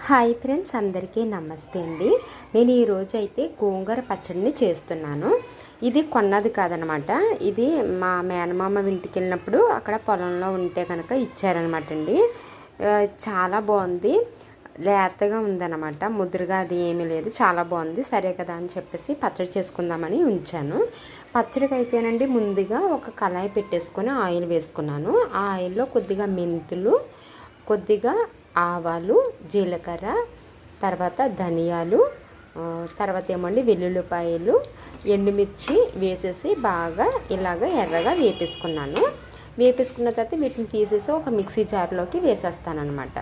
Hi friends, అందరికీ నమస్తే అండి. నేను ఈరోజు అయితే గోంగూర పచ్చడిని చేస్తున్నాను. ఇది కొన్నది కాదనమాట. ఇది మా మేనమామ ఇంటికి వెళ్ళినప్పుడు అక్కడ పొలంలో ఉంటే కనుక ఇచ్చారనమాట అండి. చాలా బాగుంది, లేతగా ఉందన్నమాట, ముదురుగా అది ఏమీ లేదు, చాలా బాగుంది. సరే కదా అని చెప్పేసి పచ్చడి చేసుకుందామని ఉంచాను. పచ్చడికి అయితేనండి ముందుగా ఒక కళాయి పెట్టేసుకొని ఆయిల్ వేసుకున్నాను. ఆ ఆయిల్లో కొద్దిగా మెంతులు, కొద్దిగా ఆవాలు, జీలకర్ర, తర్వాత ధనియాలు, తర్వాత ఏమండి వెల్లుల్లిపాయలు, ఎండుమిర్చి వేసేసి బాగా ఇలాగ ఎర్రగా వేపేసుకున్నాను. వేపేసుకున్న తర్వాత వీటిని తీసేసి ఒక మిక్సీ జార్లోకి వేసేస్తానమాట.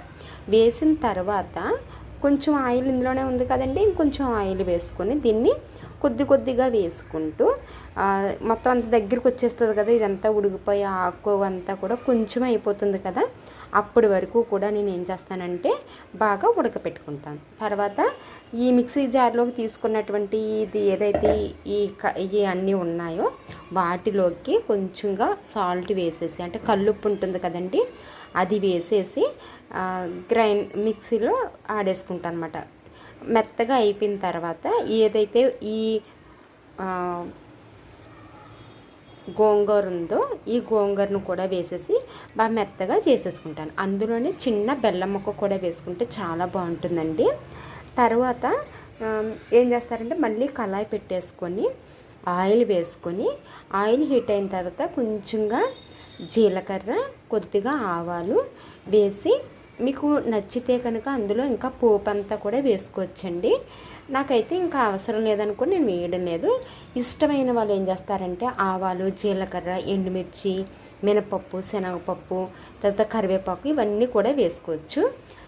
వేసిన తర్వాత కొంచెం ఆయిల్ ఇందులోనే ఉంది కదండి, ఇంకొంచెం ఆయిల్ వేసుకొని దీన్ని కొద్ది కొద్దిగా వేసుకుంటూ మొత్తం అంత దగ్గరికి వచ్చేస్తుంది కదా, ఇదంతా ఉడికిపోయి ఆకు అంతా కూడా కొంచెం అయిపోతుంది కదా, అప్పటి వరకు కూడా నేను ఏం చేస్తానంటే బాగా ఉడకపెట్టుకుంటాను. తర్వాత ఈ మిక్సీ జార్లోకి తీసుకున్నటువంటి ఇది ఏదైతే ఇవి అన్నీ ఉన్నాయో వాటిలోకి కొంచెంగా సాల్ట్ వేసేసి, అంటే కల్లుప్పు ఉంటుంది కదండి, అది వేసేసి మిక్సీలో ఆడేసుకుంటాను అనమాట. మెత్తగా అయిపోయిన తర్వాత ఏదైతే ఈ గోంగూర ఉందో ఈ గోంగూరను కూడా వేసేసి బాగా మెత్తగా చేసేసుకుంటాను. అందులోనే చిన్న బెల్లం ముక్క కూడా వేసుకుంటే చాలా బాగుంటుందండి. తర్వాత ఏం చేస్తారంటే మళ్ళీ కళాయి పెట్టేసుకొని ఆయిల్ వేసుకొని, ఆయిల్ హీట్ అయిన తర్వాత కొంచెంగా జీలకర్ర, కొద్దిగా ఆవాలు వేసి, మీకు నచ్చితే కనుక అందులో ఇంకా పోపు అంతా కూడా వేసుకోవచ్చండి. నాకైతే ఇంకా అవసరం లేదనుకుని నేను వేయడం లేదు. ఇష్టమైన వాళ్ళు ఏం చేస్తారంటే ఆవాలు, జీలకర్ర, ఎండుమిర్చి, మినపప్పు, శనగపప్పు, తర్వాత కరివేపాకు ఇవన్నీ కూడా వేసుకోవచ్చు.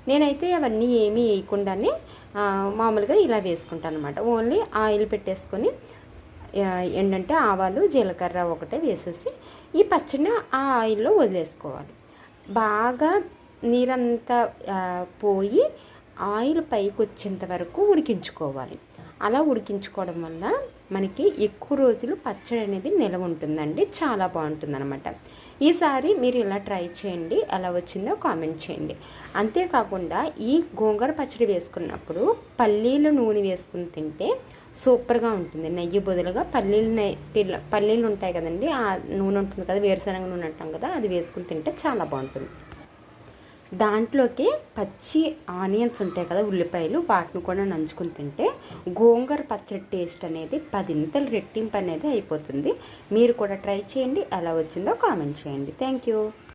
నేనైతే అవన్నీ ఏమీ వేయకుండానే మామూలుగా ఇలా వేసుకుంటాను అనమాట. ఓన్లీ ఆయిల్ పెట్టేసుకొని ఏంటంటే ఆవాలు, జీలకర్ర ఒకటే వేసేసి ఈ పచ్చడిని ఆ ఆయిల్లో వదిలేసుకోవాలి. బాగా నీరంతా పోయి ఆయిల్ పైకి వచ్చేంత వరకు ఉడికించుకోవాలి. అలా ఉడికించుకోవడం వల్ల మనకి ఎక్కువ రోజులు పచ్చడి అనేది నిలవ ఉంటుందండి, చాలా బాగుంటుంది అనమాట. ఈసారి మీరు ఇలా ట్రై చేయండి, ఎలా వచ్చిందో కామెంట్ చేయండి. అంతేకాకుండా ఈ గోంగూర పచ్చడి వేసుకున్నప్పుడు పల్లీల నూనె వేసుకుని తింటే సూపర్గా ఉంటుంది. నెయ్యి బదులుగా పల్లీలు ఉంటాయి కదండి, ఆ నూనె ఉంటుంది కదా, వేరుశనగ నూనె అంటాం కదా, అది వేసుకుని తింటే చాలా బాగుంటుంది. దాంట్లోకి పచ్చి ఆనియన్స్ ఉంటాయి కదా, ఉల్లిపాయలు, వాటిని కూడా నంచుకుని తింటే గోంగూర పచ్చడి టేస్ట్ అనేది 10 రెట్టింపు అనేది అయిపోతుంది. మీరు కూడా ట్రై చేయండి, ఎలా వచ్చిందో కామెంట్ చేయండి. Thank you.